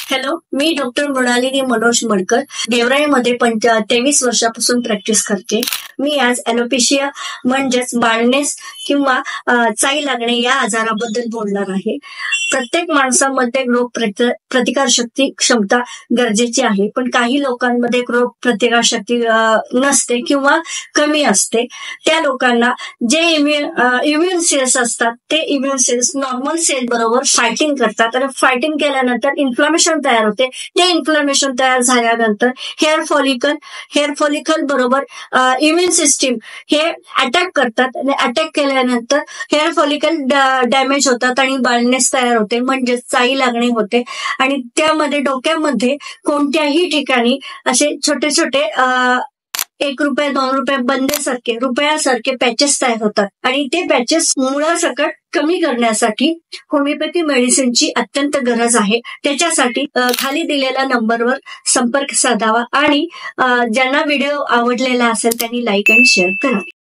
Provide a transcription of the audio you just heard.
Hello, मी doctor Mrinalini Manoj मडकर गेवराईमध्ये 23 वर्षापासून practice करते. मी आज ॲलोपेशिया म्हणजेच बाळनेस किंवा चाई लागणे या आजाराबद्दल बोलणार आहे. प्रत्येक माणसामध्ये रोग प्रतिकारशक्ती क्षमता गरजेची आहे, पण काही लोकांमध्ये रोग प्रतिकारशक्ती नसते किंवा कमी असते. त्या लोकांना जे इम्युन सेल्स असतात ते इम्युन सेल्स नॉर्मल सेल बरोबर फायटिंग करतात आणि फायटिंग केल्यानंतर इन्फ्लामेशन तयार होते. ते इन्फ्लामेशन तयार झाल्यानंतर हेअर फॉलिकल बरोबर इम्युन सिस्टीम हे अटॅक करतात आणि अटॅक केल्यानंतर हेअर फॉलिकल डॅमेज होतात आणि बाळनेस तयार होते, म्हणजे चाई लागणे होते. आणि त्यामध्ये डोक्यामध्ये कोणत्याही ठिकाणी असे छोटे छोटे ₹1, ₹2 रुपयासारखे पॅचेस तयार होतात आणि ते पॅचेस मुळासकट कमी करण्यासाठी होमिओपॅथी मेडिसिनची अत्यंत गरज आहे. त्याच्यासाठी खाली दिलेल्या नंबरवर संपर्क साधावा आणि ज्यांना व्हिडिओ आवडलेला असेल त्यांनी लाईक आणि शेअर करावे.